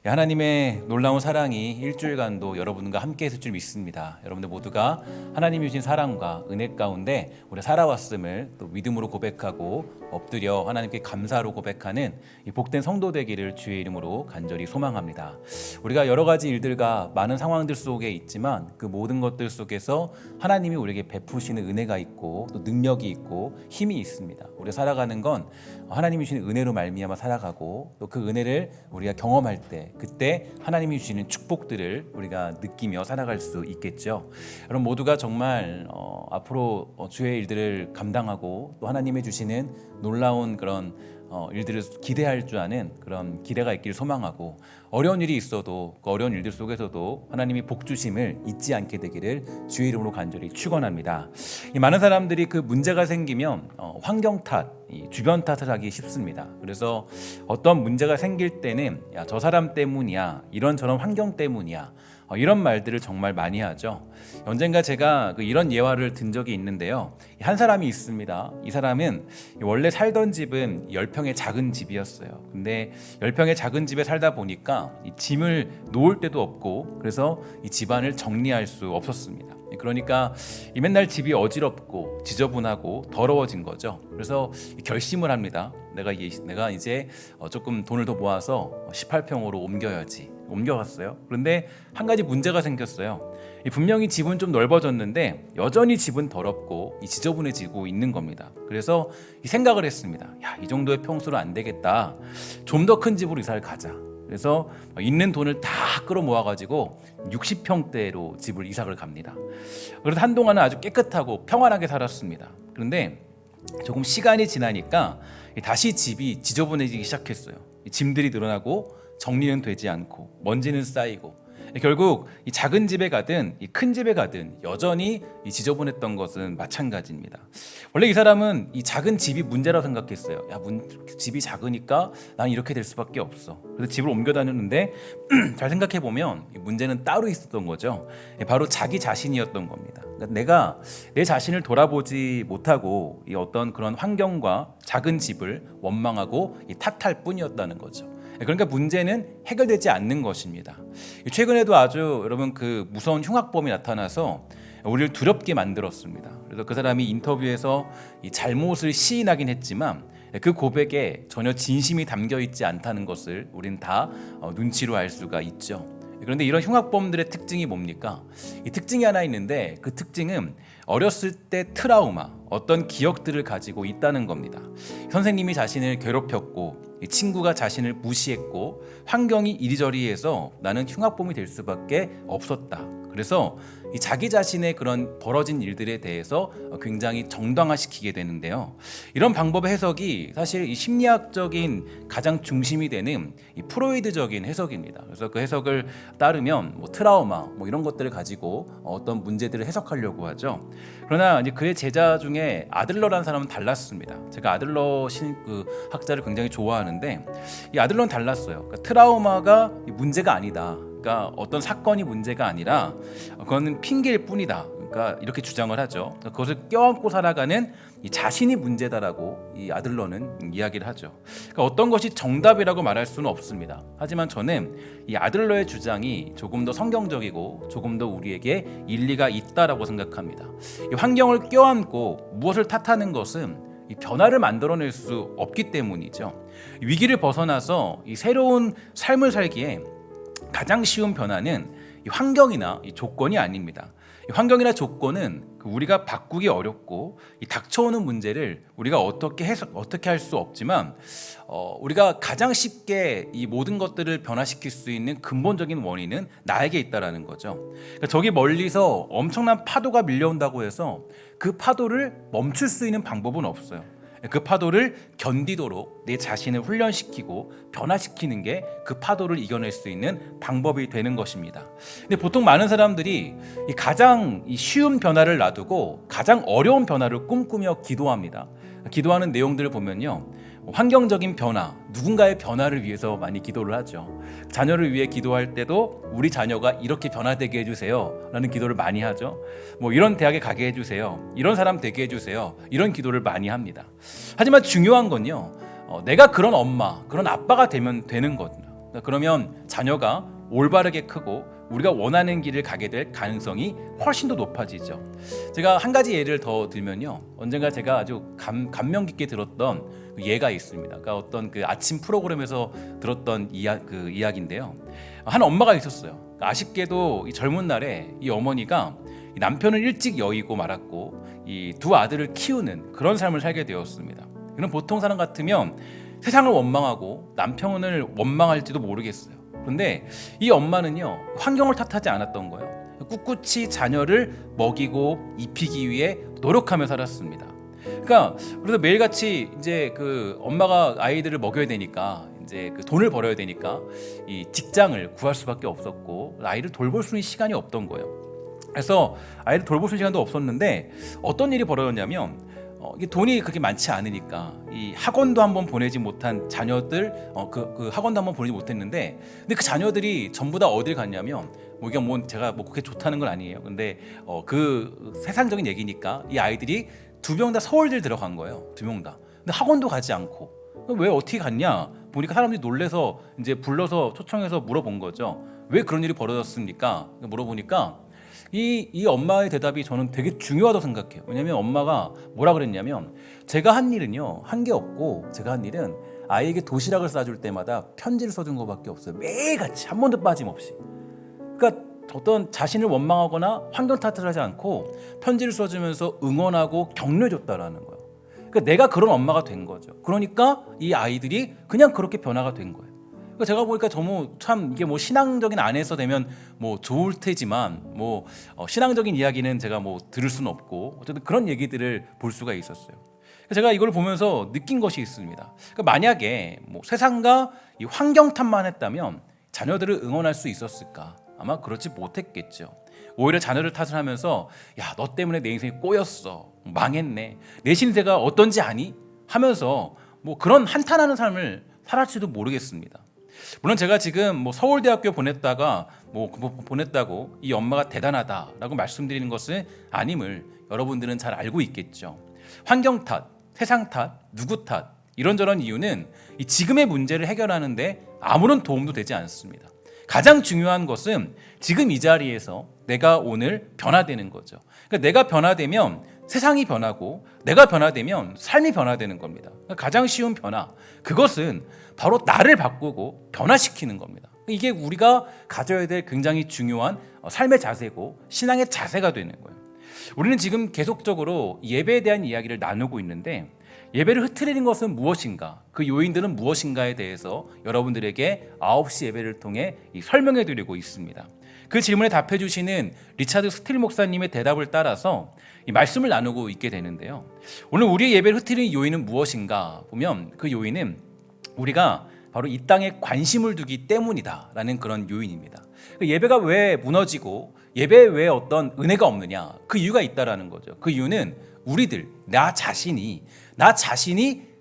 하나님의 놀라운 사랑이 일주일간도 여러분과 함께 했을 줄 믿습니다. 여러분들 모두가 하나님이 주신 사랑과 은혜 가운데 우리가 살아왔음을 또 믿음으로 고백하고 엎드려 하나님께 감사로 고백하는 이 복된 성도 되기를 주의 이름으로 간절히 소망합니다. 우리가 여러 가지 일들과 많은 상황들 속에 있지만 그 모든 것들 속에서 하나님이 우리에게 베푸시는 은혜가 있고 또 능력이 있고 힘이 있습니다. 우리가 살아가는 건 하나님이 주시는 은혜로 말미암아 살아가고 또 그 은혜를 우리가 경험할 때 그때 하나님이 주시는 축복들을 우리가 느끼며 살아갈 수 있겠죠. 여러분 모두가 정말 앞으로 주의 일들을 감당하고 또 하나님이 주시는 놀라운 그런 일들을 기대할 줄 아는 그런 기대가 있기를 소망하고 어려운 일이 있어도 그 어려운 일들 속에서도 하나님이 복 주심을 잊지 않게 되기를 주의 이름으로 간절히 축원합니다. 이 많은 사람들이 그 문제가 생기면 환경 탓, 주변 탓을 하기 쉽습니다. 그래서 어떤 문제가 생길 때는 야, 저 사람 때문이야, 이런저런 환경 때문이야, 이런 말들을 정말 많이 하죠. 언젠가 제가 이런 예화를 든 적이 있는데요. 한 사람이 있습니다. 이 사람은 원래 살던 집은 10평의 작은 집이었어요. 근데 10평의 작은 집에 살다 보니까 이 짐을 놓을 데도 없고 그래서 이 집안을 정리할 수 없었습니다. 그러니까 맨날 집이 어지럽고 지저분하고 더러워진 거죠. 그래서 결심을 합니다. 내가 이제 조금 돈을 더 모아서 18평으로 옮겨갔어요. 그런데 한 가지 문제가 생겼어요. 분명히 집은 좀 넓어졌는데 여전히 집은 더럽고 지저분해지고 있는 겁니다. 그래서 생각을 했습니다. 야, 이 정도의 평수로 안 되겠다. 좀 더 큰 집으로 이사를 가자. 그래서 있는 돈을 다 끌어모아가지고 60평대로 집을 이사를 갑니다. 그래서 한동안은 아주 깨끗하고 평안하게 살았습니다. 그런데 조금 시간이 지나니까 다시 집이 지저분해지기 시작했어요. 짐들이 늘어나고 정리는 되지 않고 먼지는 쌓이고 결국 이 작은 집에 가든 이 큰 집에 가든 여전히 이 지저분했던 것은 마찬가지입니다. 원래 이 사람은 이 작은 집이 문제라고 생각했어요. 집이 작으니까 난 이렇게 될 수밖에 없어. 그래서 집을 옮겨 다녔는데 잘 생각해 보면 문제는 따로 있었던 거죠. 바로 자기 자신이었던 겁니다. 그러니까 내가 내 자신을 돌아보지 못하고 이 어떤 그런 환경과 작은 집을 원망하고 탓할 뿐이었다는 거죠. 그러니까 문제는 해결되지 않는 것입니다. 최근에도 아주 여러분 그 무서운 흉악범이 나타나서 우리를 두렵게 만들었습니다. 그래서 그 사람이 인터뷰에서 이 잘못을 시인하긴 했지만 그 고백에 전혀 진심이 담겨 있지 않다는 것을 우리는 다 눈치로 알 수가 있죠. 그런데 이런 흉악범들의 특징이 뭡니까? 이 특징이 하나 있는데 그 특징은 어렸을 때 트라우마, 어떤 기억들을 가지고 있다는 겁니다. 선생님이 자신을 괴롭혔고 친구가 자신을 무시했고 환경이 이리저리해서 나는 흉악범이 될 수밖에 없었다. 그래서 이 자기 자신의 그런 벌어진 일들에 대해서 굉장히 정당화시키게 되는데요. 이런 방법의 해석이 사실 이 심리학적인 가장 중심이 되는 이 프로이드적인 해석입니다. 그래서 그 해석을 따르면 트라우마 이런 것들을 가지고 어떤 문제들을 해석하려고 하죠. 그러나 이제 그의 제자 중에 아들러라는 사람은 달랐습니다. 제가 아들러 학자를 굉장히 좋아하는데 이 아들러는 달랐어요. 그러니까 트라우마가 문제가 아니다. 그러니까 어떤 사건이 문제가 아니라 그거는 핑계일 뿐이다. 그러니까 이렇게 주장을 하죠. 그것을 껴안고 살아가는 이 자신이 문제다라고 이 아들러는 이야기를 하죠. 그러니까 어떤 것이 정답이라고 말할 수는 없습니다. 하지만 저는 이 아들러의 주장이 조금 더 성경적이고 조금 더 우리에게 일리가 있다라고 생각합니다. 이 환경을 껴안고 무엇을 탓하는 것은 이 변화를 만들어낼 수 없기 때문이죠. 위기를 벗어나서 이 새로운 삶을 살기에 가장 쉬운 변화는 이 환경이나 이 조건이 아닙니다. 이 환경이나 조건은 우리가 바꾸기 어렵고 이 닥쳐오는 문제를 우리가 어떻게 할 수 없지만 우리가 가장 쉽게 이 모든 것들을 변화시킬 수 있는 근본적인 원인은 나에게 있다라는 거죠. 그러니까 저기 멀리서 엄청난 파도가 밀려온다고 해서 그 파도를 멈출 수 있는 방법은 없어요. 그 파도를 견디도록 내 자신을 훈련시키고 변화시키는 게 그 파도를 이겨낼 수 있는 방법이 되는 것입니다. 근데 보통 많은 사람들이 가장 쉬운 변화를 놔두고 가장 어려운 변화를 꿈꾸며 기도합니다. 기도하는 내용들을 보면요, 환경적인 변화, 누군가의 변화를 위해서 많이 기도를 하죠. 자녀를 위해 기도할 때도 우리 자녀가 이렇게 변화되게 해주세요 라는 기도를 많이 하죠. 이런 대학에 가게 해주세요, 이런 사람 되게 해주세요, 이런 기도를 많이 합니다. 하지만 중요한 건요, 내가 그런 엄마, 그런 아빠가 되면 되는 겁니다. 그러면 자녀가 올바르게 크고 우리가 원하는 길을 가게 될 가능성이 훨씬 더 높아지죠. 제가 한 가지 예를 더 들면요, 언젠가 제가 아주 감명 깊게 들었던 그 예가 있습니다. 그러니까 어떤 그 아침 프로그램에서 들었던 이야기인데요. 한 엄마가 있었어요. 아쉽게도 이 젊은 날에 이 어머니가 이 남편을 일찍 여의고 말았고 이 두 아들을 키우는 그런 삶을 살게 되었습니다. 그럼 보통 사람 같으면 세상을 원망하고 남편을 원망할지도 모르겠어요. 그런데 이 엄마는요, 환경을 탓하지 않았던 거예요. 꿋꿋이 자녀를 먹이고 입히기 위해 노력하며 살았습니다. 그러니까 그래서 매일같이 이제 그 엄마가 아이들을 먹여야 되니까 이제 그 돈을 벌어야 되니까 이 직장을 구할 수밖에 없었고 아이를 돌볼 수 있는 시간이 없던 거예요. 그래서 아이를 돌볼 수 있는 시간도 없었는데 어떤 일이 벌어졌냐면 이게 돈이 그렇게 많지 않으니까 이 학원도 한번 보내지 못한 자녀들 그 학원도 한번 보내지 못했는데 근데 그 자녀들이 전부 다 어딜 갔냐면 뭐 이게 뭐 제가 뭐 그렇게 좋다는 건 아니에요. 근데 그 세상적인 얘기니까 이 아이들이 두 명 다 서울대 들어간 거예요. 두 명 다. 근데 학원도 가지 않고 왜 어떻게 갔냐 보니까 사람들이 놀래서 이제 불러서 초청해서 물어본 거죠. 왜 그런 일이 벌어졌습니까? 물어보니까 이 엄마의 대답이 저는 되게 중요하다고 생각해요. 왜냐면 엄마가 뭐라 그랬냐면 제가 한 일은요, 한 게 없고 제가 한 일은 아이에게 도시락을 싸줄 때마다 편지를 써준 것밖에 없어요. 매일같이 한 번도 빠짐없이. 그러니까 어떤 자신을 원망하거나 환경 탓을 하지 않고 편지를 써주면서 응원하고 격려해줬다라는 거예요. 그러니까 내가 그런 엄마가 된 거죠. 그러니까 이 아이들이 그냥 그렇게 변화가 된 거예요. 그러니까 제가 보니까 너무 참 이게 뭐 신앙적인 안에서 되면 뭐 좋을 테지만 뭐 신앙적인 이야기는 제가 뭐 들을 수는 없고 어쨌든 그런 얘기들을 볼 수가 있었어요. 제가 이걸 보면서 느낀 것이 있습니다. 그러니까 만약에 뭐 세상과 이 환경 탓만 했다면 자녀들을 응원할 수 있었을까? 아마 그렇지 못했겠죠. 오히려 자녀를 탓을 하면서 야, 너 때문에 내 인생이 꼬였어, 망했네, 내 신세가 어떤지 아니? 하면서 뭐 그런 한탄하는 삶을 살았지도 모르겠습니다. 물론 제가 지금 뭐 서울대학교 보냈다가 뭐 보냈다고 이 엄마가 대단하다라고 말씀드리는 것은 아님을 여러분들은 잘 알고 있겠죠. 환경 탓, 세상 탓, 누구 탓 이런저런 이유는 이 지금의 문제를 해결하는데 아무런 도움도 되지 않습니다. 가장 중요한 것은 지금 이 자리에서 내가 오늘 변화되는 거죠. 그러니까 내가 변화되면 세상이 변하고 내가 변화되면 삶이 변화되는 겁니다. 그러니까 가장 쉬운 변화, 그것은 바로 나를 바꾸고 변화시키는 겁니다. 이게 우리가 가져야 될 굉장히 중요한 삶의 자세고 신앙의 자세가 되는 거예요. 우리는 지금 계속적으로 예배에 대한 이야기를 나누고 있는데 예배를 흐트리는 것은 무엇인가, 그 요인들은 무엇인가에 대해서 여러분들에게 9시 예배를 통해 설명해 드리고 있습니다. 그 질문에 답해 주시는 리차드 스틸 목사님의 대답을 따라서 이 말씀을 나누고 있게 되는데요. 오늘 우리의 예배를 흐트리는 요인은 무엇인가 보면 그 요인은 우리가 바로 이 땅에 관심을 두기 때문이다라는 그런 요인입니다. 예배가 왜 무너지고 예배에 왜 어떤 은혜가 없느냐, 그 이유가 있다라는 거죠. 그 이유는 우리들, 나 자신이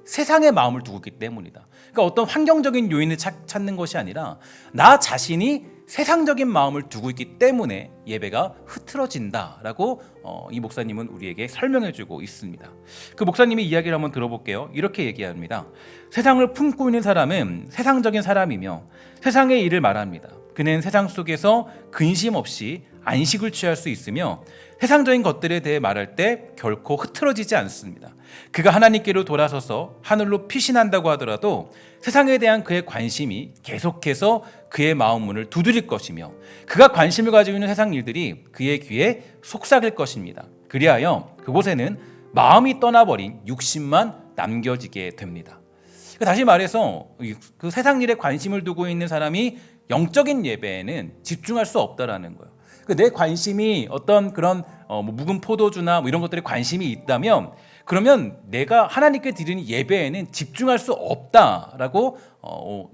세상의 마음을 두고 있기 때문이다. 그러니까 어떤 환경적인 요인을 찾는 것이 아니라 나 자신이 세상적인 마음을 두고 있기 때문에 예배가 흐트러진다라고 이 목사님은 우리에게 설명해주고 있습니다. 그 목사님의 이야기를 한번 들어볼게요. 이렇게 얘기합니다. 세상을 품고 있는 사람은 세상적인 사람이며 세상의 일을 말합니다. 그는 세상 속에서 근심 없이 안식을 취할 수 있으며 세상적인 것들에 대해 말할 때 결코 흐트러지지 않습니다. 그가 하나님께로 돌아서서 하늘로 피신한다고 하더라도 세상에 대한 그의 관심이 계속해서 그의 마음 문을 두드릴 것이며 그가 관심을 가지고 있는 세상 일들이 그의 귀에 속삭일 것입니다. 그리하여 그곳에는 마음이 떠나버린 육신만 남겨지게 됩니다. 다시 말해서 그 세상 일에 관심을 두고 있는 사람이 영적인 예배에는 집중할 수 없다라는 거예요. 내 관심이 어떤 그런 묵은 포도주나 이런 것들에 관심이 있다면 그러면 내가 하나님께 드리는 예배에는 집중할 수 없다라고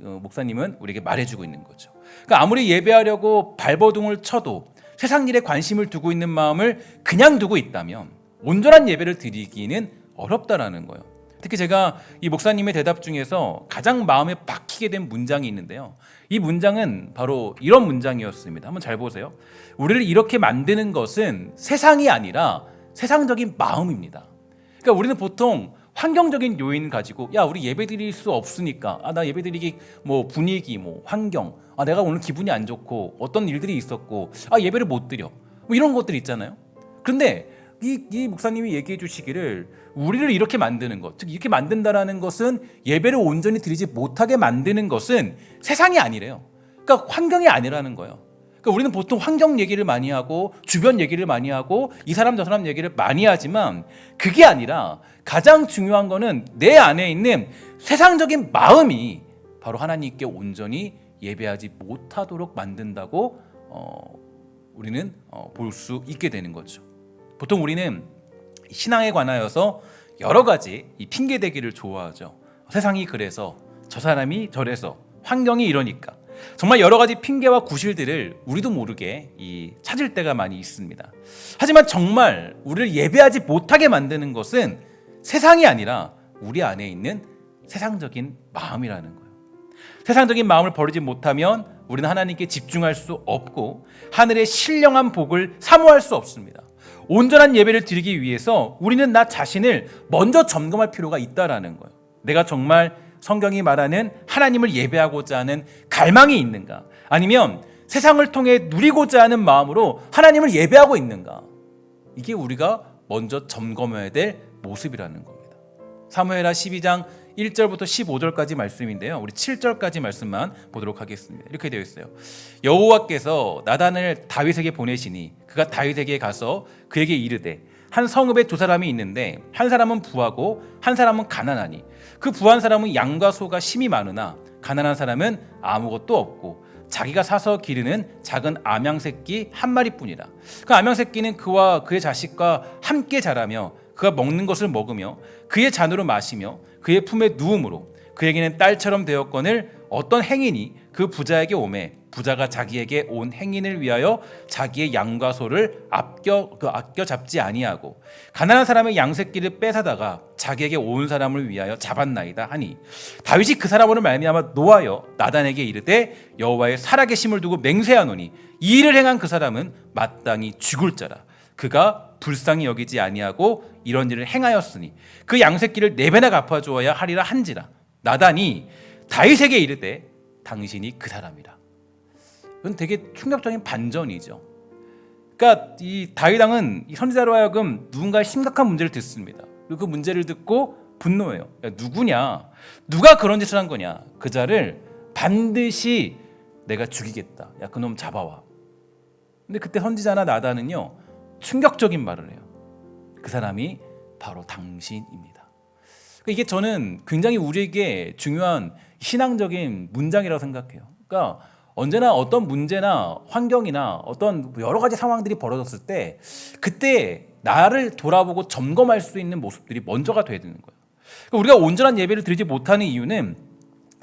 목사님은 우리에게 말해주고 있는 거죠. 그러니까 아무리 예배하려고 발버둥을 쳐도 세상 일에 관심을 두고 있는 마음을 그냥 두고 있다면 온전한 예배를 드리기는 어렵다라는 거예요. 특히 제가 이 목사님의 대답 중에서 가장 마음에 박히게 된 문장이 있는데요. 이 문장은 바로 이런 문장이었습니다. 한번 잘 보세요. 우리를 이렇게 만드는 것은 세상이 아니라 세상적인 마음입니다. 그러니까 우리는 보통 환경적인 요인 가지고 야 우리 예배 드릴 수 없으니까 나 예배 드리기 뭐 분위기 뭐 환경 내가 오늘 기분이 안 좋고 어떤 일들이 있었고 예배를 못 드려 뭐 이런 것들 있잖아요. 그런데 이 목사님이 얘기해 주시기를 우리를 이렇게 만드는 것, 즉 이렇게 만든다라는 것은 예배를 온전히 드리지 못하게 만드는 것은 세상이 아니래요. 그러니까 환경이 아니라는 거예요. 그러니까 우리는 보통 환경 얘기를 많이 하고 주변 얘기를 많이 하고 이 사람 저 사람 얘기를 많이 하지만 그게 아니라 가장 중요한 거는 내 안에 있는 세상적인 마음이 바로 하나님께 온전히 예배하지 못하도록 만든다고 우리는 볼 수 있게 되는 거죠. 보통 우리는 신앙에 관하여서 여러 가지 이 핑계대기를 좋아하죠. 세상이 그래서 저 사람이 저래서 환경이 이러니까 정말 여러 가지 핑계와 구실들을 우리도 모르게 찾을 때가 많이 있습니다. 하지만 정말 우리를 예배하지 못하게 만드는 것은 세상이 아니라 우리 안에 있는 세상적인 마음이라는 거예요. 세상적인 마음을 버리지 못하면 우리는 하나님께 집중할 수 없고 하늘의 신령한 복을 사모할 수 없습니다. 온전한 예배를 드리기 위해서 우리는 나 자신을 먼저 점검할 필요가 있다라는 거예요. 내가 정말 성경이 말하는 하나님을 예배하고자 하는 갈망이 있는가? 아니면 세상을 통해 누리고자 하는 마음으로 하나님을 예배하고 있는가? 이게 우리가 먼저 점검해야 될 모습이라는 겁니다. 사무엘하 12장 1절부터 15절까지 말씀인데요. 우리 7절까지 말씀만 보도록 하겠습니다. 이렇게 되어 있어요. 여호와께서 나단을 다윗에게 보내시니 그가 다윗에게 가서 그에게 이르되 한 성읍에 두 사람이 있는데 한 사람은 부하고 한 사람은 가난하니 그 부한 사람은 양과 소가 심이 많으나 가난한 사람은 아무것도 없고 자기가 사서 기르는 작은 암양 새끼 한 마리뿐이라. 그 암양 새끼는 그와 그의 자식과 함께 자라며 그가 먹는 것을 먹으며 그의 잔으로 마시며 그의 품에 누움으로 그에게는 딸처럼 되었거늘 어떤 행인이 그 부자에게 오매 부자가 자기에게 온 행인을 위하여 자기의 양과 소를 아껴 잡지 아니하고 가난한 사람의 양새끼를 뺏어다가 자기에게 온 사람을 위하여 잡았나이다 하니 다윗이 그 사람으로 말미암아 노하여 나단에게 이르되 여호와의 살아계심을 두고 맹세하노니 이 일을 행한 그 사람은 마땅히 죽을 자라. 그가 불쌍히 여기지 아니하고 이런 일을 행하였으니 그 양새끼를 네 배나 갚아주어야 하리라 한지라. 나단이 다윗에게 이르되 당신이 그 사람이라. 이건 되게 충격적인 반전이죠. 그러니까 이 다윗 왕은 이 선지자로 하여금 누군가의 심각한 문제를 듣습니다. 그리고 그 문제를 듣고 분노해요. 야, 누구냐? 누가 그런 짓을 한 거냐? 그 자를 반드시 내가 죽이겠다. 야, 그놈 잡아와. 근데 그때 선지자나 나단은요 충격적인 말을 해요. 그 사람이 바로 당신입니다. 이게 저는 굉장히 우리에게 중요한 신앙적인 문장이라고 생각해요. 그러니까 언제나 어떤 문제나 환경이나 어떤 여러 가지 상황들이 벌어졌을 때 그때 나를 돌아보고 점검할 수 있는 모습들이 먼저가 돼야 되는 거예요. 그러니까 우리가 온전한 예배를 드리지 못하는 이유는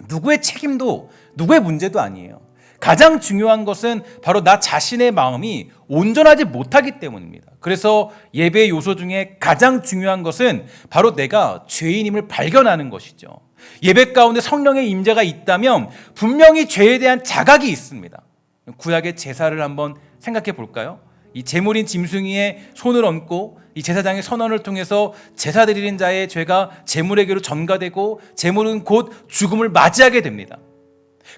누구의 책임도 누구의 문제도 아니에요. 가장 중요한 것은 바로 나 자신의 마음이 온전하지 못하기 때문입니다. 그래서 예배의 요소 중에 가장 중요한 것은 바로 내가 죄인임을 발견하는 것이죠. 예배 가운데 성령의 임재가 있다면 분명히 죄에 대한 자각이 있습니다. 구약의 제사를 한번 생각해 볼까요? 이 제물인 짐승이의 손을 얹고 이 제사장의 선언을 통해서 제사 드리는 자의 죄가 제물에게로 전가되고 제물은 곧 죽음을 맞이하게 됩니다.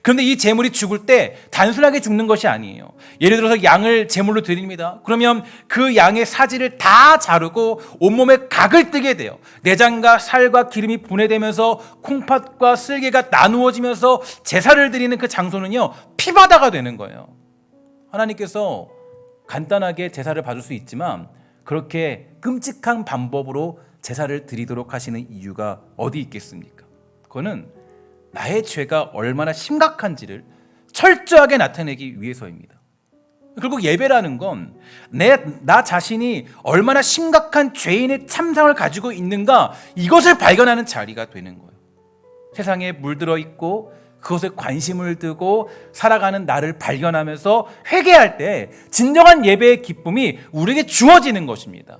그런데 이 제물이 죽을 때 단순하게 죽는 것이 아니에요. 예를 들어서 양을 제물로 드립니다. 그러면 그 양의 사지를 다 자르고 온몸에 각을 뜨게 돼요. 내장과 살과 기름이 분해되면서 콩팥과 쓸개가 나누어지면서 제사를 드리는 그 장소는요 피바다가 되는 거예요. 하나님께서 간단하게 제사를 받을 수 있지만 그렇게 끔찍한 방법으로 제사를 드리도록 하시는 이유가 어디 있겠습니까? 그거는 나의 죄가 얼마나 심각한지를 철저하게 나타내기 위해서입니다. 결국 예배라는 건 나 자신이 얼마나 심각한 죄인의 참상을 가지고 있는가 이것을 발견하는 자리가 되는 거예요. 세상에 물들어 있고 그것에 관심을 두고 살아가는 나를 발견하면서 회개할 때 진정한 예배의 기쁨이 우리에게 주어지는 것입니다.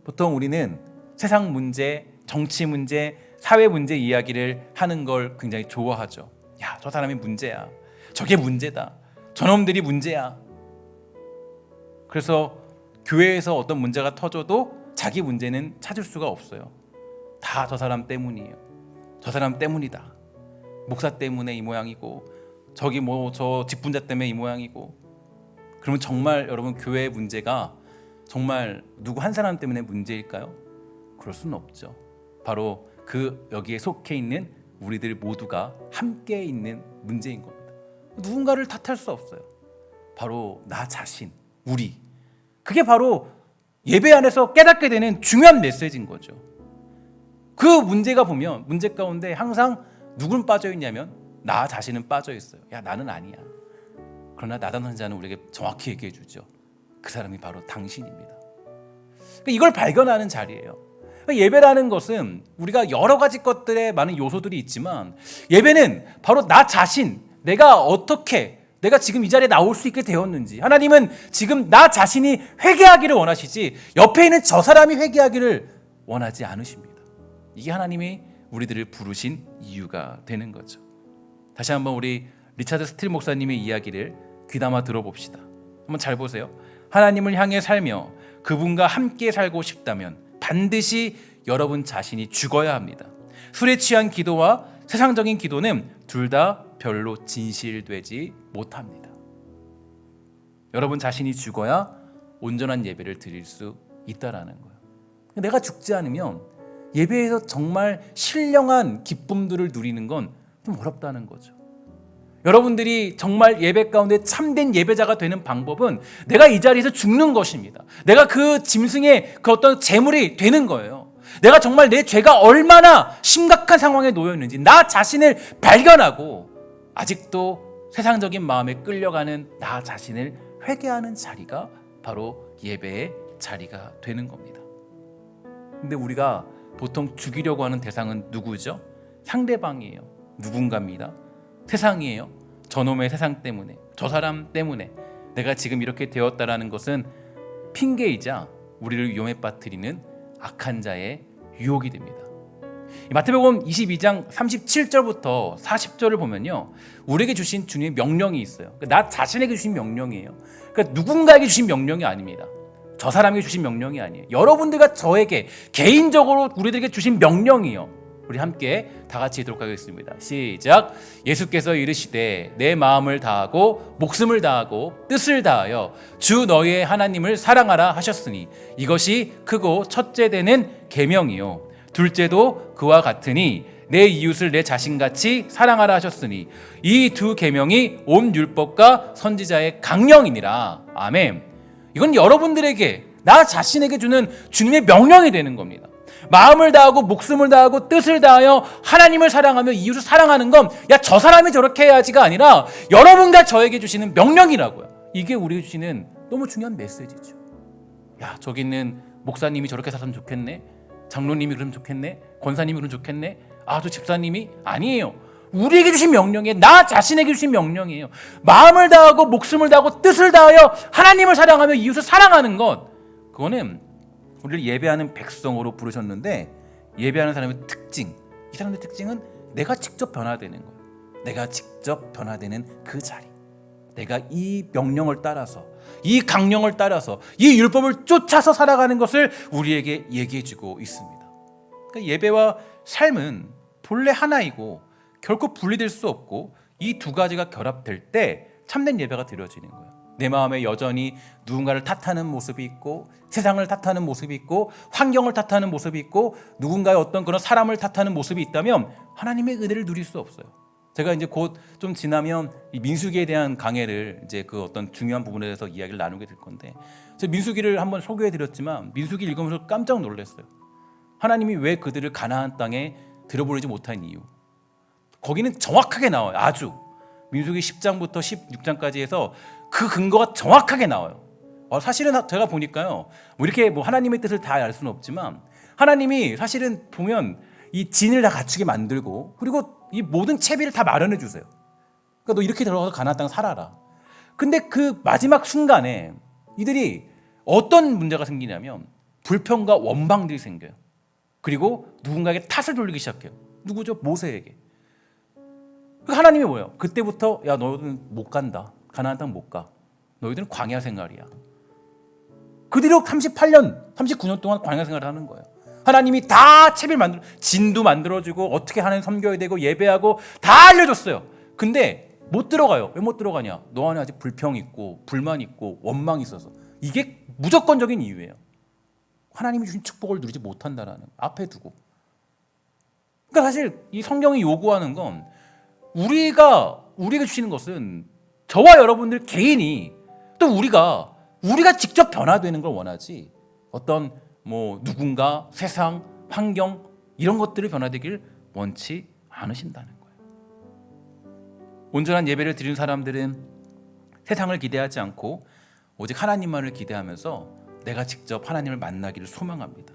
보통 우리는 세상 문제, 정치 문제, 사회 문제 이야기를 하는 걸 굉장히 좋아하죠. 야, 저 사람이 문제야. 저게 문제다. 저놈들이 문제야. 그래서 교회에서 어떤 문제가 터져도 자기 문제는 찾을 수가 없어요. 다 저 사람 때문이에요. 저 사람 때문이다. 목사 때문에 이 모양이고 저기 뭐 저 직분자 때문에 이 모양이고. 그러면 정말 여러분 교회의 문제가 정말 누구 한 사람 때문에 문제일까요? 그럴 수는 없죠. 바로 그 여기에 속해 있는 우리들 모두가 함께 있는 문제인 겁니다. 누군가를 탓할 수 없어요. 바로 나 자신, 우리. 그게 바로 예배 안에서 깨닫게 되는 중요한 메시지인 거죠. 그 문제가 보면 문제 가운데 항상 누군 빠져 있냐면 나 자신은 빠져 있어요. 야, 나는 아니야. 그러나 나단 선자는 우리에게 정확히 얘기해 주죠. 그 사람이 바로 당신입니다. 이걸 발견하는 자리예요. 예배라는 것은 우리가 여러 가지 것들에 많은 요소들이 있지만 예배는 바로 나 자신, 내가 지금 이 자리에 나올 수 있게 되었는지, 하나님은 지금 나 자신이 회개하기를 원하시지 옆에 있는 저 사람이 회개하기를 원하지 않으십니다. 이게 하나님이 우리들을 부르신 이유가 되는 거죠. 다시 한번 우리 리차드 스틸 목사님의 이야기를 귀담아 들어봅시다. 한번 잘 보세요. 하나님을 향해 살며 그분과 함께 살고 싶다면 반드시 여러분 자신이 죽어야 합니다. 술에 취한 기도와 세상적인 기도는 둘 다 별로 진실되지 못합니다. 여러분 자신이 죽어야 온전한 예배를 드릴 수 있다라는 거예요. 내가 죽지 않으면 예배에서 정말 신령한 기쁨들을 누리는 건 좀 어렵다는 거죠. 여러분들이 정말 예배 가운데 참된 예배자가 되는 방법은 내가 이 자리에서 죽는 것입니다. 내가 그 짐승의 그 어떤 제물이 되는 거예요. 내가 정말 내 죄가 얼마나 심각한 상황에 놓여 있는지 나 자신을 발견하고 아직도 세상적인 마음에 끌려가는 나 자신을 회개하는 자리가 바로 예배의 자리가 되는 겁니다. 근데 우리가 보통 죽이려고 하는 대상은 누구죠? 상대방이에요. 누군가입니다. 세상이에요. 저놈의 세상 때문에, 저 사람 때문에 내가 지금 이렇게 되었다라는 것은 핑계이자 우리를 위험에 빠뜨리는 악한 자의 유혹이 됩니다. 마태복음 22장 37절부터 40절을 보면요, 우리에게 주신 주님의 명령이 있어요. 나 자신에게 주신 명령이에요. 그러니까 누군가에게 주신 명령이 아닙니다. 저 사람에게 주신 명령이 아니에요. 여러분들과 저에게 개인적으로 우리들에게 주신 명령이에요. 우리 함께 다 같이 읽도록 하겠습니다. 시작. 예수께서 이르시되 내 마음을 다하고 목숨을 다하고 뜻을 다하여 주 너희의 하나님을 사랑하라 하셨으니 이것이 크고 첫째 되는 계명이요 둘째도 그와 같으니 내 이웃을 내 자신같이 사랑하라 하셨으니 이 두 계명이 온 율법과 선지자의 강령이니라. 아멘. 이건 여러분들에게 나 자신에게 주는 주님의 명령이 되는 겁니다. 마음을 다하고 목숨을 다하고 뜻을 다하여 하나님을 사랑하며 이웃을 사랑하는 건 야, 저 사람이 저렇게 해야지가 아니라 여러분과 저에게 주시는 명령이라고요. 이게 우리에게 주시는 너무 중요한 메시지죠. 야, 저기 있는 목사님이 저렇게 살았으면 좋겠네, 장로님이 그러면 좋겠네, 권사님이 그러면 좋겠네, 저 집사님이 아니에요. 우리에게 주신 명령이에요. 나 자신에게 주신 명령이에요. 마음을 다하고 목숨을 다하고 뜻을 다하여 하나님을 사랑하며 이웃을 사랑하는 것, 그거는 우리를 예배하는 백성으로 부르셨는데 예배하는 사람의 특징, 이 사람의 특징은 내가 직접 변화되는 거예요. 내가 직접 변화되는 그 자리, 내가 이 명령을 따라서, 이 강령을 따라서, 이 율법을 쫓아서 살아가는 것을 우리에게 얘기해주고 있습니다. 그러니까 예배와 삶은 본래 하나이고 결코 분리될 수 없고 이 두 가지가 결합될 때 참된 예배가 드려지는 거예요. 내 마음에 여전히 누군가를 탓하는 모습이 있고 세상을 탓하는 모습이 있고 환경을 탓하는 모습이 있고 누군가의 어떤 그런 사람을 탓하는 모습이 있다면 하나님의 은혜를 누릴 수 없어요. 제가 이제 곧 좀 지나면 이 민수기에 대한 강해를 이제 그 어떤 중요한 부분에 대해서 이야기를 나누게 될 건데, 제가 민수기를 한번 소개해 드렸지만 민수기 읽으면서 깜짝 놀랐어요. 하나님이 왜 그들을 가나안 땅에 들여보내지 못한 이유, 거기는 정확하게 나와요. 아주 민수기 10장부터 16장까지 해서 그 근거가 정확하게 나와요. 사실은 제가 보니까요, 뭐 이렇게 뭐 하나님의 뜻을 다 알 수는 없지만 하나님이 사실은 보면 이 진을 다 갖추게 만들고 그리고 이 모든 채비를 다 마련해 주세요. 그러니까 너 이렇게 들어가서 가나안 땅 살아라. 근데 그 마지막 순간에 이들이 어떤 문제가 생기냐면 불평과 원망들이 생겨요. 그리고 누군가에게 탓을 돌리기 시작해요. 누구죠? 모세에게. 하나님이 뭐예요? 그때부터 야, 너희들은 못 간다. 가나안 땅 못 가. 너희들은 광야 생활이야. 그 뒤로 38년, 39년 동안 광야 생활을 하는 거예요. 하나님이 다 채비를 만들어, 진도 만들어주고 어떻게 하나님 섬겨야 되고 예배하고 다 알려줬어요. 근데 못 들어가요. 왜 못 들어가냐? 너 안에 아직 불평이 있고 불만이 있고 원망이 있어서. 이게 무조건적인 이유예요. 하나님이 주신 축복을 누리지 못한다라는 앞에 두고. 그러니까 사실 이 성경이 요구하는 건 우리가 주시는 것은 저와 여러분들 개인이 또 우리가 직접 변화되는 걸 원하지 어떤 누군가 세상 환경 이런 것들을 변화되길 원치 않으신다는 거예요. 온전한 예배를 드리는 사람들은 세상을 기대하지 않고 오직 하나님만을 기대하면서 내가 직접 하나님을 만나기를 소망합니다.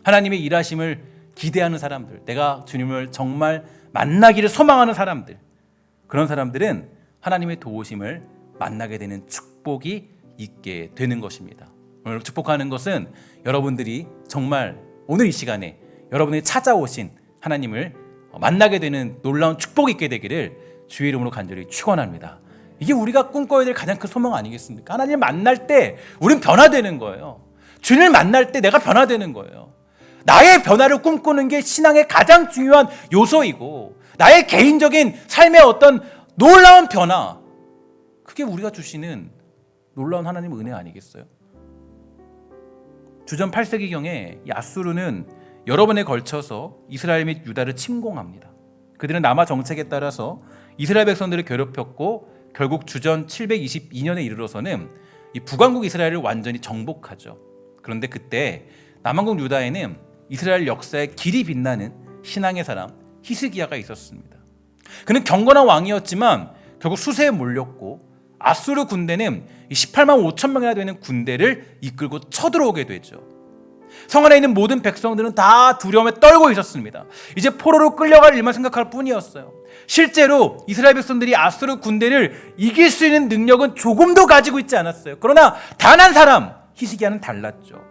하나님의 일하심을 기대하는 사람들, 내가 주님을 정말 만나기를 소망하는 사람들, 그런 사람들은 하나님의 도우심을 만나게 되는 축복이 있게 되는 것입니다. 오늘 축복하는 것은 여러분들이 정말 오늘 이 시간에 여러분이 찾아오신 하나님을 만나게 되는 놀라운 축복이 있게 되기를 주의 이름으로 간절히 축원합니다. 이게 우리가 꿈꿔야 될 가장 큰 소망 아니겠습니까? 하나님을 만날 때 우리는 변화되는 거예요. 주님을 만날 때 내가 변화되는 거예요. 나의 변화를 꿈꾸는 게 신앙의 가장 중요한 요소이고 나의 개인적인 삶의 어떤 놀라운 변화, 그게 우리가 주시는 놀라운 하나님의 은혜 아니겠어요? 주전 8세기경에 이 아수르는 여러 번에 걸쳐서 이스라엘 및 유다를 침공합니다. 그들은 남아 정책에 따라서 이스라엘 백성들을 괴롭혔고 결국 주전 722년에 이르러서는 이 북왕국 이스라엘을 완전히 정복하죠. 그런데 그때 남왕국 유다에는 이스라엘 역사의 길이 빛나는 신앙의 사람 히스기야가 있었습니다. 그는 경건한 왕이었지만 결국 수세에 몰렸고 아수르 군대는 18만 5천 명이나 되는 군대를 이끌고 쳐들어오게 되죠. 성 안에 있는 모든 백성들은 다 두려움에 떨고 있었습니다. 이제 포로로 끌려갈 일만 생각할 뿐이었어요. 실제로 이스라엘 백성들이 아수르 군대를 이길 수 있는 능력은 조금도 가지고 있지 않았어요. 그러나 단 한 사람, 히스기야는 달랐죠.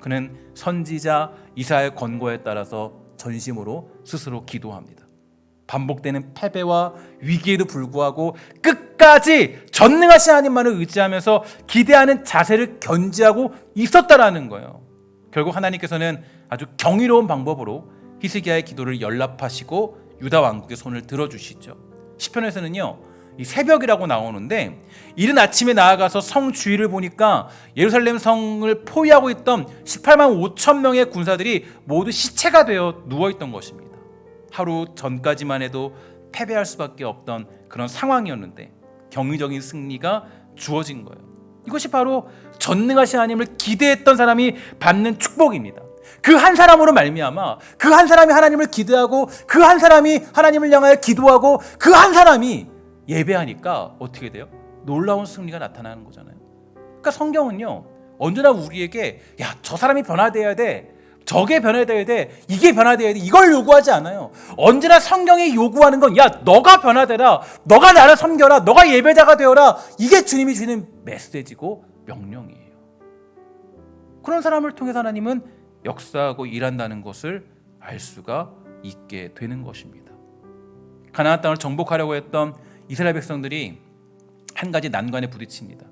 그는 선지자 이사야의 권고에 따라서 전심으로 스스로 기도합니다. 반복되는 패배와 위기에도 불구하고 끝까지 전능하신 하나님만을 의지하면서 기대하는 자세를 견지하고 있었다라는 거예요. 결국 하나님께서는 아주 경이로운 방법으로 히스기야의 기도를 연락하시고 유다 왕국의 손을 들어주시죠. 시편에서는요, 이 새벽이라고 나오는데 이른 아침에 나아가서 성 주위를 보니까 예루살렘 성을 포위하고 있던 18만 5천 명의 군사들이 모두 시체가 되어 누워있던 것입니다. 하루 전까지만 해도 패배할 수밖에 없던 그런 상황이었는데 경이적인 승리가 주어진 거예요. 이것이 바로 전능하신 하나님을 기대했던 사람이 받는 축복입니다. 그 한 사람으로 말미암아 그 한 사람이 하나님을 기대하고 그 한 사람이 하나님을 향하여 기도하고 그 한 사람이 예배하니까 어떻게 돼요? 놀라운 승리가 나타나는 거잖아요. 그러니까 성경은요, 언제나 우리에게 야, 저 사람이 변화돼야 돼, 저게 변화돼야 돼, 이게 변화돼야 돼, 이걸 요구하지 않아요. 언제나 성경이 요구하는 건 야, 너가 변화되라, 너가 나를 섬겨라, 너가 예배자가 되어라. 이게 주님이 주시는 메시지고 명령이에요. 그런 사람을 통해서 하나님은 역사하고 일한다는 것을 알 수가 있게 되는 것입니다. 가나안 땅을 정복하려고 했던 이스라엘 백성들이 한 가지 난관에 부딪힙니다.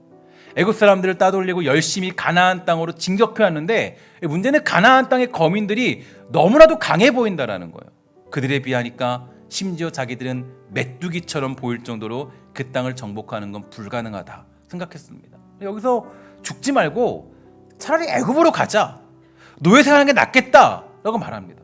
애굽 사람들을 따돌리고 열심히 가나안 땅으로 진격해 왔는데 문제는 가나안 땅의 거민들이 너무나도 강해 보인다라는 거예요. 그들에 비하니까 심지어 자기들은 메뚜기처럼 보일 정도로 그 땅을 정복하는 건 불가능하다 생각했습니다. 여기서 죽지 말고 차라리 애굽으로 가자, 노예 생활하는 게 낫겠다라고 말합니다.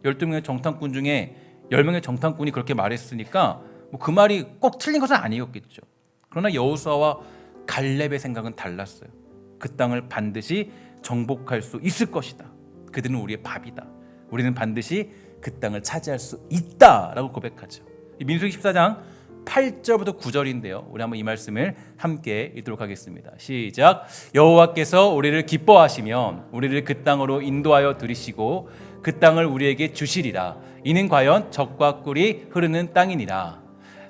12명의 정탐꾼 중에 10명의 정탐꾼이 그렇게 말했으니까 그 말이 꼭 틀린 것은 아니었겠죠. 그러나 여호수아와 갈렙의 생각은 달랐어요. 그 땅을 반드시 정복할 수 있을 것이다. 그들은 우리의 밥이다. 우리는 반드시 그 땅을 차지할 수 있다라고 고백하죠. 민수기 14장 8절부터 9절인데요. 우리 한번 이 말씀을 함께 읽도록 하겠습니다. 시작. 여호와께서 우리를 기뻐하시면 우리를 그 땅으로 인도하여 들이시고 그 땅을 우리에게 주시리라. 이는 과연 젖과 꿀이 흐르는 땅이니라.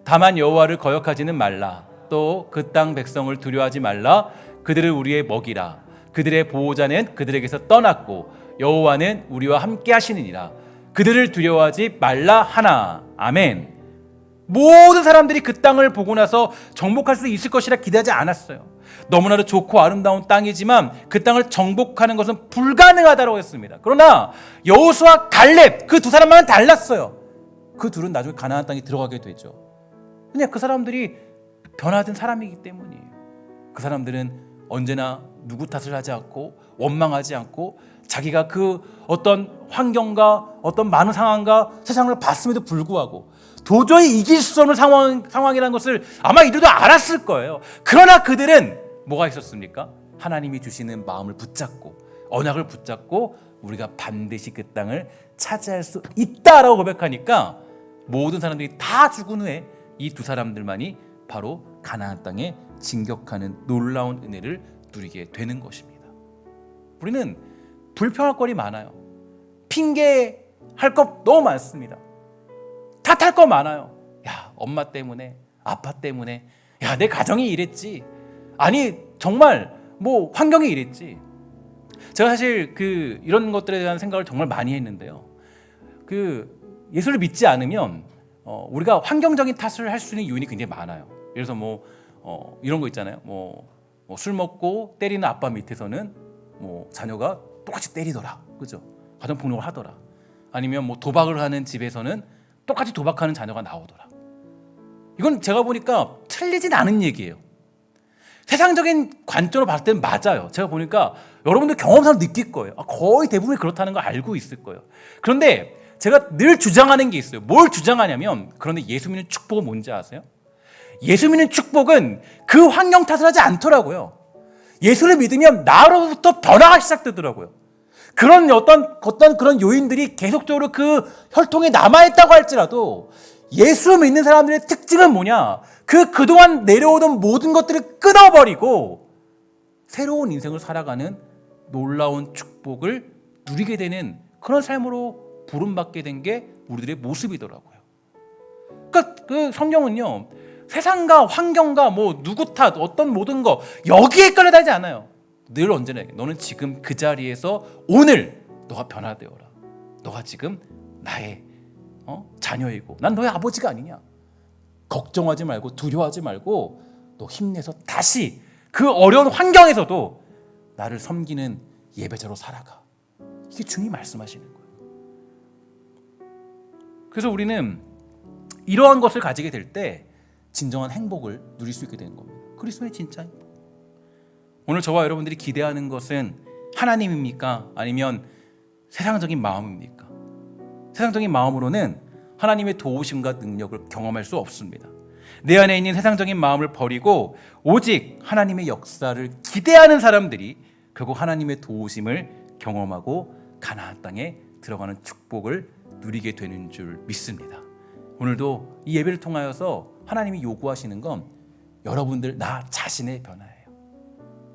다만 여호와를 거역하지는 말라. 또 그 땅 백성을 두려워하지 말라. 그들을 우리의 먹이라. 그들의 보호자는 그들에게서 떠났고 여호와는 우리와 함께 하시느니라. 그들을 두려워하지 말라 하나. 아멘. 모든 사람들이 그 땅을 보고 나서 정복할 수 있을 것이라 기대하지 않았어요. 너무나도 좋고 아름다운 땅이지만 그 땅을 정복하는 것은 불가능하다고 했습니다. 그러나 여호수아, 갈렙 그 두 사람만은 달랐어요. 그 둘은 나중에 가나안 땅에 들어가게 되죠. 그냥 그 사람들이 변화된 사람이기 때문이에요. 그 사람들은 언제나 누구 탓을 하지 않고 원망하지 않고 자기가 그 어떤 환경과 어떤 많은 상황과 세상을 봤음에도 불구하고 도저히 이길 수 없는 상황이라는 것을 아마 이들도 알았을 거예요. 그러나 그들은 뭐가 있었습니까? 하나님이 주시는 마음을 붙잡고 언약을 붙잡고 우리가 반드시 그 땅을 차지할 수 있다라고 고백하니까 모든 사람들이 다 죽은 후에 이 두 사람들만이 바로 가나안 땅에 진격하는 놀라운 은혜를 누리게 되는 것입니다. 우리는 불평할 거리 많아요. 핑계할 것 너무 많습니다. 탓할 거 많아요. 야, 엄마 때문에, 아빠 때문에, 야, 내 가정이 이랬지. 아니, 정말 뭐 환경이 이랬지. 제가 사실 이런 것들에 대한 생각을 정말 많이 했는데요. 예수를 믿지 않으면 우리가 환경적인 탓을 할 수 있는 요인이 굉장히 많아요. 예를 들어서 이런 거 있잖아요. 술 먹고 때리는 아빠 밑에서는 자녀가 똑같이 때리더라, 그죠? 가정폭력을 하더라. 아니면 도박을 하는 집에서는 똑같이 도박하는 자녀가 나오더라. 이건 제가 보니까 틀리진 않은 얘기예요. 세상적인 관점으로 봤을 때는 맞아요. 제가 보니까 여러분들 경험상 느낄 거예요. 거의 대부분이 그렇다는 걸 알고 있을 거예요. 그런데 제가 늘 주장하는 게 있어요. 뭘 주장하냐면, 그런데 예수 믿는 축복은 뭔지 아세요? 예수 믿는 축복은 그 환경 탓을 하지 않더라고요. 예수를 믿으면 나로부터 변화가 시작되더라고요. 그런 어떤 그런 요인들이 계속적으로 그 혈통에 남아있다고 할지라도 예수 믿는 사람들의 특징은 뭐냐? 그동안 내려오던 모든 것들을 끊어버리고 새로운 인생을 살아가는 놀라운 축복을 누리게 되는 그런 삶으로 부름받게 된 게 우리들의 모습이더라고요. 그러니까 성경은요, 세상과 환경과 누구 탓, 어떤 모든 거 여기에 끌려다니지 않아요. 늘 언제나 너는 지금 그 자리에서 오늘 너가 변화되어라. 너가 지금 나의 자녀이고 난 너의 아버지가 아니냐. 걱정하지 말고 두려워하지 말고 너 힘내서 다시 그 어려운 환경에서도 나를 섬기는 예배자로 살아가. 이게 주님이 말씀하시는 거예요. 그래서 우리는 이러한 것을 가지게 될 때 진정한 행복을 누릴 수 있게 되는 겁니다. 그리스도의 진짜 행복. 오늘 저와 여러분들이 기대하는 것은 하나님입니까? 아니면 세상적인 마음입니까? 세상적인 마음으로는 하나님의 도우심과 능력을 경험할 수 없습니다. 내 안에 있는 세상적인 마음을 버리고 오직 하나님의 역사를 기대하는 사람들이 결국 하나님의 도우심을 경험하고 가나안 땅에 들어가는 축복을 누리게 되는 줄 믿습니다. 오늘도 이 예배를 통하여서 하나님이 요구하시는 건 여러분들 나 자신의 변화예요.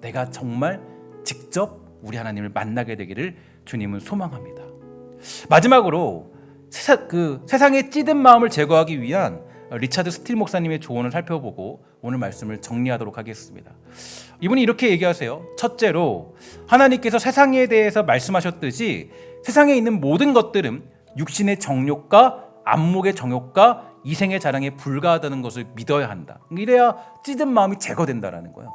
내가 정말 직접 우리 하나님을 만나게 되기를 주님은 소망합니다. 마지막으로 세상의 찌든 마음을 제거하기 위한 리차드 스틸 목사님의 조언을 살펴보고 오늘 말씀을 정리하도록 하겠습니다. 이분이 이렇게 얘기하세요. 첫째로 하나님께서 세상에 대해서 말씀하셨듯이 세상에 있는 모든 것들은 육신의 정욕과 안목의 정욕과 이생의 자랑에 불과하다는 것을 믿어야 한다. 이래야 찌든 마음이 제거된다라는 거예요.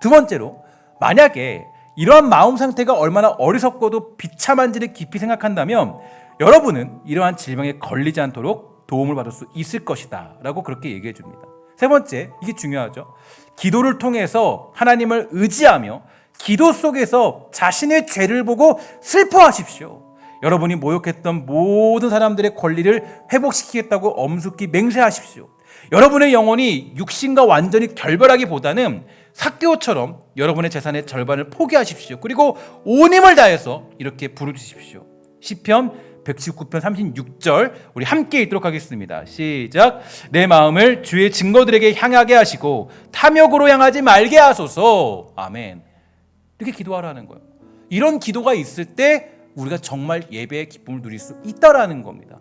두 번째로 만약에 이러한 마음 상태가 얼마나 어리석고도 비참한지를 깊이 생각한다면 여러분은 이러한 질병에 걸리지 않도록 도움을 받을 수 있을 것이다 라고 그렇게 얘기해 줍니다. 세 번째, 이게 중요하죠. 기도를 통해서 하나님을 의지하며 기도 속에서 자신의 죄를 보고 슬퍼하십시오. 여러분이 모욕했던 모든 사람들의 권리를 회복시키겠다고 엄숙히 맹세하십시오. 여러분의 영혼이 육신과 완전히 결별하기보다는 삭개오처럼 여러분의 재산의 절반을 포기하십시오. 그리고 온 힘을 다해서 이렇게 부르짖으십시오. 시편 119편 36절 우리 함께 읽도록 하겠습니다. 시작. 내 마음을 주의 증거들에게 향하게 하시고 탐욕으로 향하지 말게 하소서. 아멘. 이렇게 기도하라는 거예요. 이런 기도가 있을 때 우리가 정말 예배의 기쁨을 누릴 수 있다라는 겁니다.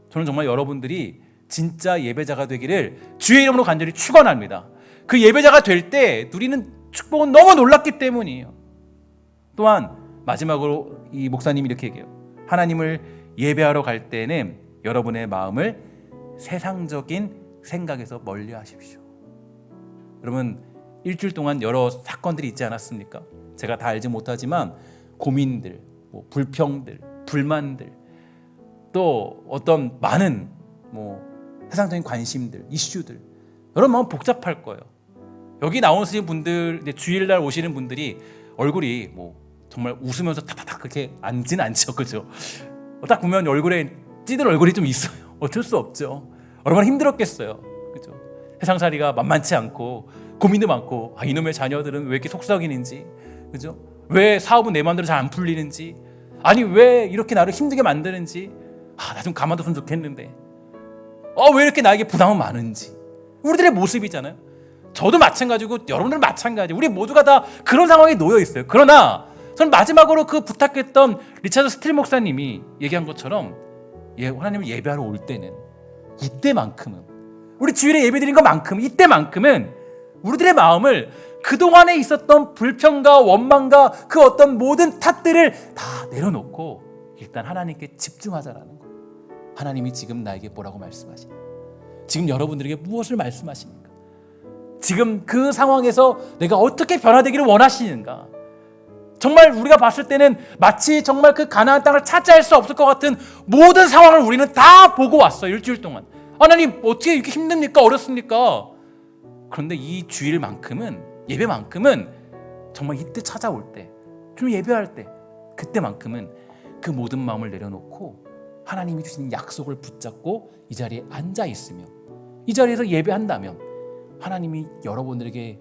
저는 정말 여러분들이 진짜 예배자가 되기를 주의 이름으로 간절히 축원합니다. 그 예배자가 될 때 누리는 축복은 너무 놀랍기 때문이에요. 또한 마지막으로 이 목사님이 이렇게 얘기해요. 하나님을 예배하러 갈 때는 여러분의 마음을 세상적인 생각에서 멀리 하십시오. 여러분, 일주일 동안 여러 사건들이 있지 않았습니까? 제가 다 알지 못하지만 고민들, 불평들, 불만들, 또 어떤 많은 세상적인 관심들, 이슈들, 여러 마음 복잡할 거예요. 여기 나오시는 분들, 주일날 오시는 분들이 얼굴이 정말 웃으면서 탁탁탁 그렇게 앉지는 않죠, 그죠? 딱 보면 얼굴에 찌들 얼굴이 좀 있어요. 어쩔 수 없죠. 얼마나 힘들었겠어요, 그죠? 세상살이가 만만치 않고 고민도 많고, 이놈의 자녀들은 왜 이렇게 속썩이는지, 그죠? 왜 사업은 내 마음대로 잘 안 풀리는지, 아니 왜 이렇게 나를 힘들게 만드는지, 나 좀 가만뒀으면 좋겠는데, 왜 이렇게 나에게 부담은 많은지, 우리들의 모습이잖아요. 저도 마찬가지고 여러분들은 마찬가지. 우리 모두가 다 그런 상황에 놓여 있어요. 그러나 저는 마지막으로 그 부탁했던 리차드 스틸 목사님이 얘기한 것처럼 하나님을 예배하러 올 때는 이때만큼은, 우리 주일에 예배드린 것만큼 이때만큼은 우리들의 마음을 그동안에 있었던 불평과 원망과 그 어떤 모든 탓들을 다 내려놓고 일단 하나님께 집중하자라는 거예요. 하나님이 지금 나에게 뭐라고 말씀하십니까? 지금 여러분들에게 무엇을 말씀하십니까? 지금 그 상황에서 내가 어떻게 변화되기를 원하시는가? 정말 우리가 봤을 때는 마치 정말 그 가나안 땅을 차지할 수 없을 것 같은 모든 상황을 우리는 다 보고 왔어요. 일주일 동안. 하나님 어떻게 이렇게 힘듭니까? 어렵습니까? 그런데 이 주일만큼은, 예배만큼은 정말 이때 찾아올 때, 좀 예배할 때, 그때만큼은 그 모든 마음을 내려놓고 하나님이 주신 약속을 붙잡고 이 자리에 앉아 있으며 이 자리에서 예배한다면 하나님이 여러분들에게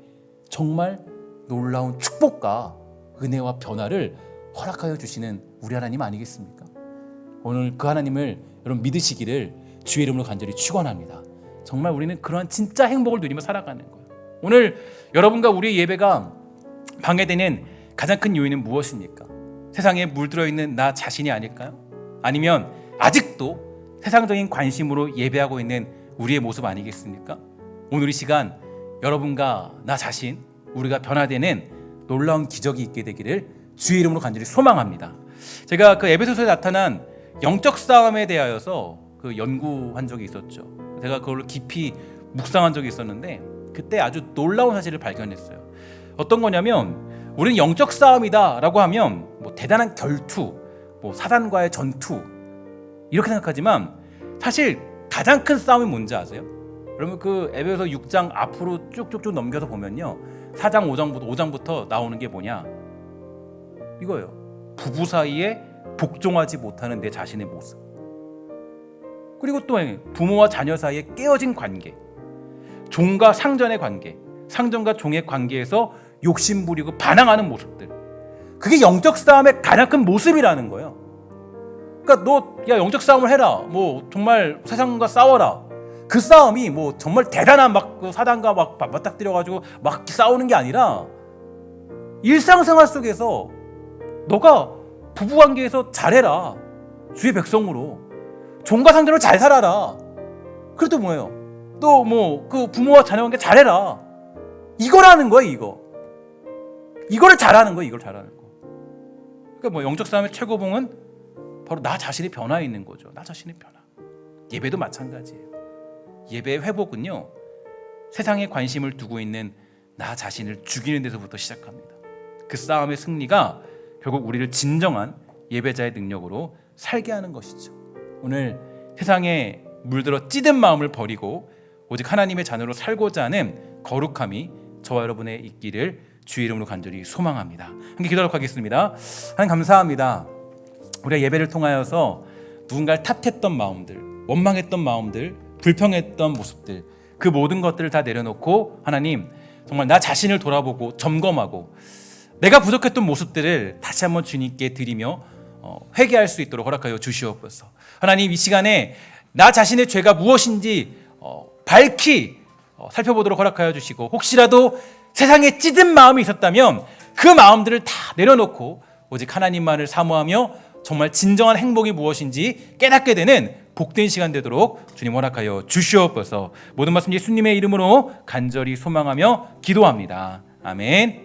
정말 놀라운 축복과 은혜와 변화를 허락하여 주시는 우리 하나님 아니겠습니까? 오늘 그 하나님을 여러분 믿으시기를 주의 이름으로 간절히 축원합니다. 정말 우리는 그러한 진짜 행복을 누리며 살아가는 거예요. 오늘 여러분과 우리의 예배가 방해되는 가장 큰 요인은 무엇입니까? 세상에 물들어 있는 나 자신이 아닐까요? 아니면 아직도 세상적인 관심으로 예배하고 있는 우리의 모습 아니겠습니까? 오늘 이 시간 여러분과 나 자신, 우리가 변화되는 놀라운 기적이 있게 되기를 주의 이름으로 간절히 소망합니다. 제가 그 에베소서에 나타난 영적 싸움에 대하여서 그 연구한 적이 있었죠. 제가 그걸 깊이 묵상한 적이 있었는데 그때 아주 놀라운 사실을 발견했어요. 어떤 거냐면 우리는 영적 싸움이다라고 하면 대단한 결투, 사단과의 전투 이렇게 생각하지만 사실 가장 큰 싸움이 뭔지 아세요? 여러분 그 에베소서 6장 앞으로 쭉쭉쭉 넘겨서 보면요, 4장 5장부터 나오는 게 뭐냐, 이거예요. 부부 사이에 복종하지 못하는 내 자신의 모습, 그리고 또 부모와 자녀 사이에 깨어진 관계, 종과 상전의 관계, 상전과 종의 관계에서 욕심 부리고 반항하는 모습들, 그게 영적 싸움의 가장 큰 모습이라는 거예요. 그러니까 너 영적 싸움을 해라, 정말 세상과 싸워라. 그 싸움이 정말 대단한 사단과 맞닥뜨려가지고 막 싸우는 게 아니라 일상생활 속에서 너가 부부관계에서 잘해라. 주의 백성으로 종과 상전으로 잘 살아라. 그래도 뭐예요? 또 그 부모와 자녀 관계 잘해라. 이거라는 거예요. 이거를 잘하는 거예요. 이걸 잘하는 거. 그러니까 영적 싸움의 최고봉은 바로 나 자신의 변화에 있는 거죠. 나 자신의 변화. 예배도 마찬가지예요. 예배의 회복은요, 세상에 관심을 두고 있는 나 자신을 죽이는 데서부터 시작합니다. 그 싸움의 승리가 결국 우리를 진정한 예배자의 능력으로 살게 하는 것이죠. 오늘 세상에 물들어 찌든 마음을 버리고 오직 하나님의 자녀로 살고자 하는 거룩함이 저와 여러분의 있기를 주의 이름으로 간절히 소망합니다. 함께 기도하도록 하겠습니다. 하나님 감사합니다. 우리가 예배를 통하여서 누군가를 탓했던 마음들, 원망했던 마음들, 불평했던 모습들, 그 모든 것들을 다 내려놓고 하나님 정말 나 자신을 돌아보고 점검하고 내가 부족했던 모습들을 다시 한번 주님께 드리며 회개할 수 있도록 허락하여 주시옵소서. 하나님 이 시간에 나 자신의 죄가 무엇인지 밝히 살펴보도록 허락하여 주시고, 혹시라도 세상에 찌든 마음이 있었다면 그 마음들을 다 내려놓고 오직 하나님만을 사모하며 정말 진정한 행복이 무엇인지 깨닫게 되는 복된 시간 되도록 주님 허락하여 주시옵소서. 모든 말씀 예수님의 이름으로 간절히 소망하며 기도합니다. 아멘.